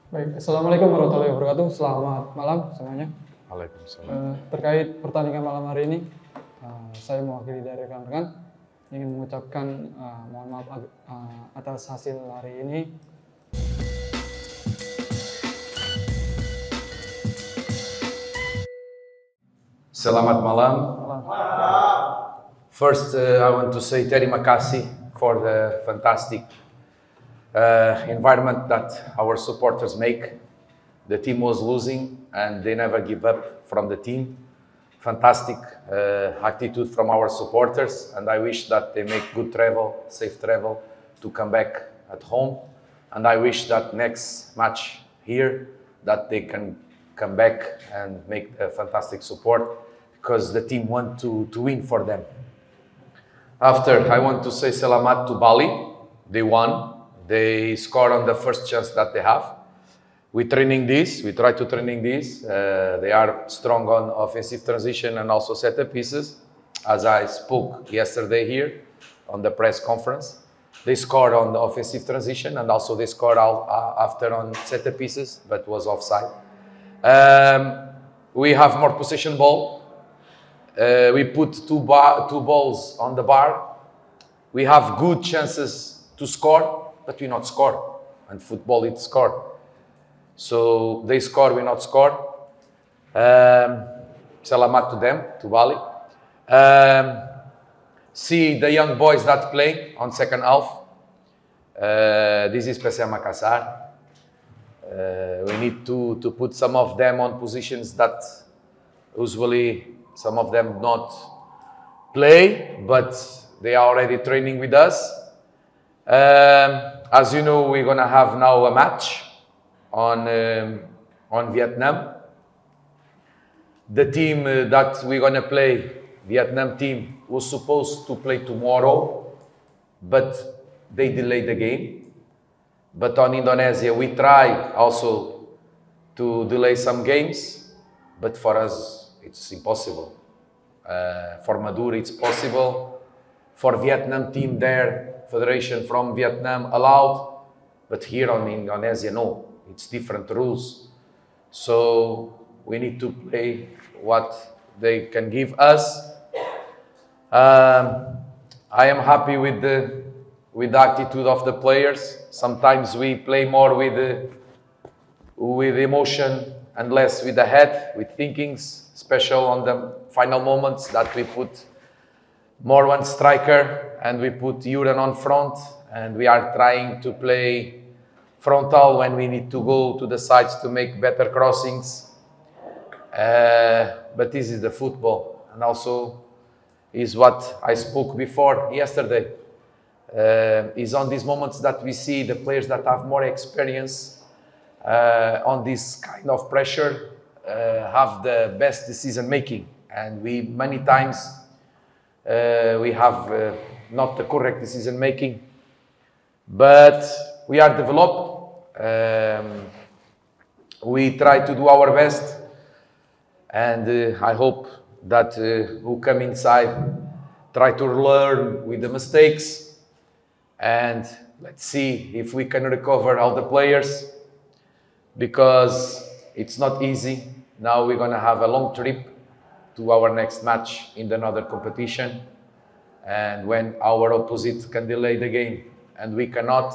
Baik, Assalamualaikum warahmatullahi wabarakatuh. Selamat malam semuanya. Waalaikumsalam. Terkait pertandingan malam hari ini, saya mewakili dari rekan-rekan ingin mengucapkan mohon maaf atas hasil hari ini. Selamat malam. First, I want to say terima kasih for the fantastic environment that our supporters make. The team was losing and they never give up from the team. Fantastic attitude from our supporters, and I wish that they make good travel, safe travel to come back at home. And I wish that next match here that they can come back and make a fantastic support because the team want to win for them. After, I want to say selamat to Bali. They won. They scored on the first chance that they have. We try to training this. They are strong on offensive transition and also set-up pieces. As I spoke yesterday here on the press conference, they scored on the offensive transition and also they scored after on set-up pieces, but was offside. We have more possession ball. We put two balls on the bar. We have good chances to score, but we not score. And football, it's scored. So they score, we not score. Selamat to them, to Bali. See the young boys that play on second half. This is PSM Makassar. We need to put some of them on positions that usually some of them not play, but they are already training with us. As you know, we're gonna have now a match on Vietnam. The team that we're gonna play, Vietnam team, was supposed to play tomorrow, but they delayed the game. But on Indonesia, we try also to delay some games, but for us, it's impossible. For Maduro, it's possible. For Vietnam team there, federation from Vietnam allowed, but here on Indonesia, no. It's different rules. So we need to play what they can give us. I am happy with the attitude of the players. Sometimes we play more with emotion and less with the head, with thinkings, especially on the final moments that we put more one striker and we put Juran on front, and we are trying to play frontal when we need to go to the sides to make better crossings. But this is the football, and also is what I spoke before yesterday. Is on these moments that we see the players that have more experience on this kind of pressure have the best decision making, and we many times we have not the correct decision making, but we are developed. We try to do our best, and I hope that who come inside try to learn with the mistakes, and let's see if we can recover all the players, because it's not easy. Now we're gonna have a long trip to our next match in another competition, and when our opposite can delay the game and we cannot,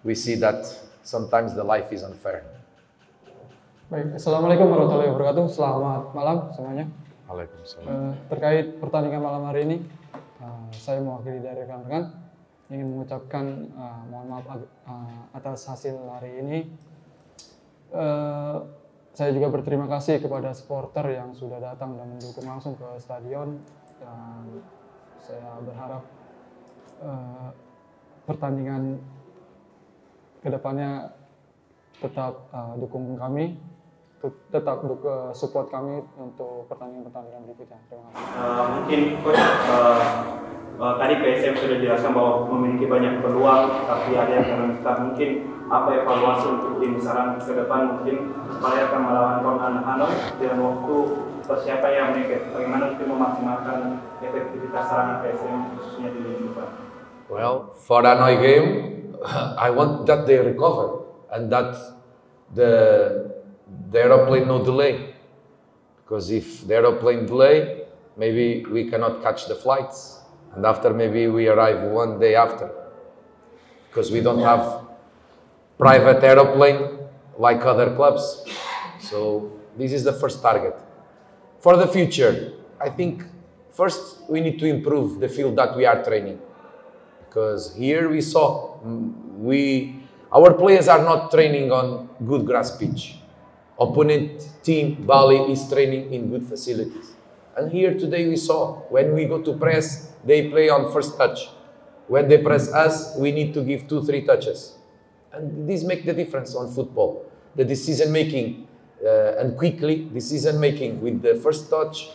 we see that sometimes the life is unfair. Baik, Assalamualaikum warahmatullahi wabarakatuh. Selamat malam semuanya. Waalaikumsalam. Terkait pertandingan malam hari ini, saya mewakili dari rekan-rekan ingin mengucapkan mohon maaf atas hasil hari ini. Saya juga berterima kasih kepada supporter yang sudah datang dan mendukung langsung ke stadion, dan saya berharap pertandingan kedepannya tetap dukung kami, tetap support kami untuk pertandingan-pertandingan berikutnya. Terima kasih. Mungkin coach, tadi PSM sudah jelaskan bahwa memiliki banyak peluang, tapi ada yang terlengkap. Mungkin apa evaluasi untuk tim Sarang ke depan, mungkin supaya akan melawan Kon Hanoi dengan waktu persiapan yang meningkat. Bagaimana untuk memaksimalkan efektivitas serangan PSM khususnya di lini depan? Well, for Hanoi game, I want that they recover. and that the aeroplane no delay. Because if the aeroplane delay, maybe we cannot catch the flights, and after maybe we arrive one day after, because we don't have private aeroplane like other clubs. So this is the first target. For the future, I think first we need to improve the field that we are training, because here we saw our players are not training on good grass pitch. Opponent team, Bali, is training in good facilities. And here today we saw, when we go to press, they play on first touch. When they press us, we need to give 2-3 touches. And this makes the difference on football. The decision making, and quickly decision making with the first touch,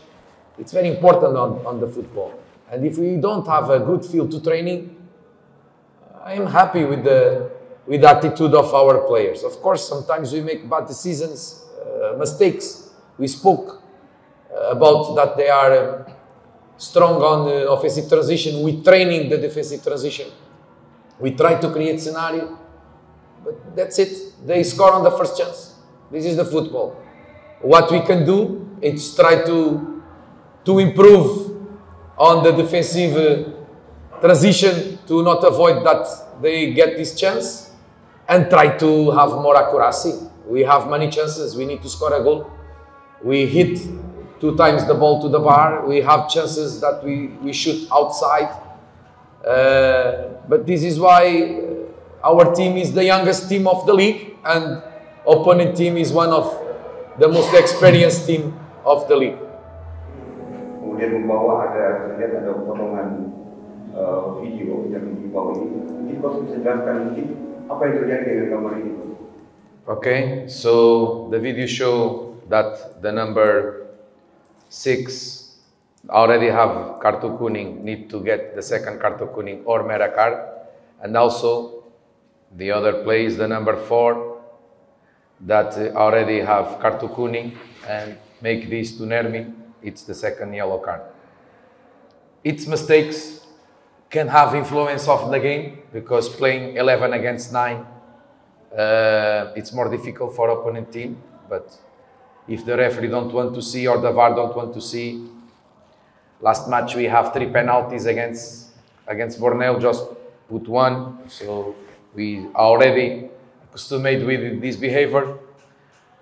it's very important on the football. And if we don't have a good field to training, I am happy with the attitude of our players. Of course, sometimes we make bad decisions, mistakes. We spoke about that they are strong on the offensive transition. We training the defensive transition. We try to create scenario, but that's it. They score on the first chance. This is the football. What we can do is try to improve on the defensive transition to not avoid that they get this chance, and try to have more accuracy. We have many chances. We need to score a goal. We hit 2 times the ball to the bar. We have chances that we shoot outside. But this is why our team is the youngest team of the league, and opponent team is one of the most experienced team of the league. Kemudian membawa ada potongan video yang dibawa ini. Mungkin kau bisa jelaskan mungkin apa yang terjadi dengan gambar ini? Okay, so the video show that the number 6 already have kartu kuning, need to get the second kartu kuning or merah card, and also the other play is the number 4 that already have kartu kuning and make this to Nermin. It's the second yellow card. Its mistakes can have influence of the game, because playing 11 against 9, it's more difficult for opponent team. But if the referee don't want to see, or the VAR don't want to see, last match we have 3 penalties against Borneo, just put 1. So we already accustomed with this behavior.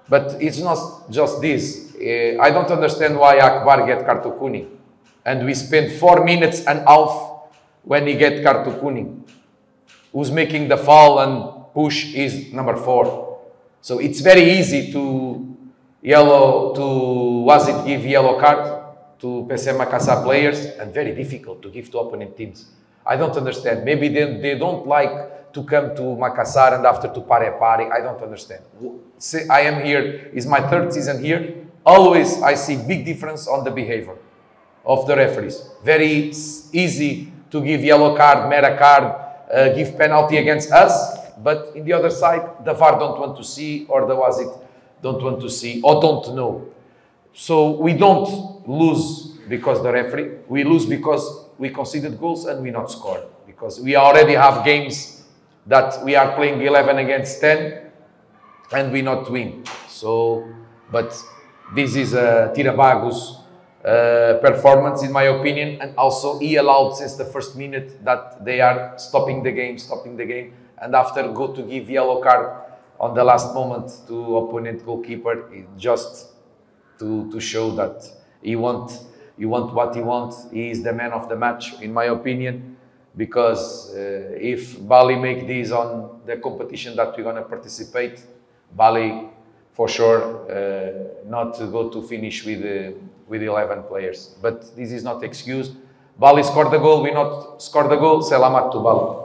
But it's not just this. I don't understand why Akbar get kartu kuning, and we spent 4 minutes and half when he get kartu kuning. Who's making the foul and push is number 4. So it's very easy to give yellow card to PC Makassar players, and very difficult to give to opponent teams. I don't understand. Maybe they don't like to come to Makassar and after to Parepare. I don't understand. I am here, it's my 3rd season here. Always I see big difference on the behavior of the referees. Very easy to give yellow card, merah card, give penalty against us, but in the other side, the VAR don't want to see, or the WASIT don't want to see, or don't know. So we don't lose because the referee, we lose because we conceded goals and we not scored. Because we already have games that we are playing 11 against 10 and we not win. So, but this is a Tirabago's performance in my opinion, and also he allowed since the first minute that they are stopping the game, and after go to give yellow card on the last moment to opponent goalkeeper, just to show that he want what he wants. He is the man of the match in my opinion, because if Bali make this on the competition that we're going to participate, Bali for sure not to go to finish with 11 players. But this is not excuse. Bali scored the goal, we not scored the goal. Selamat to Bali.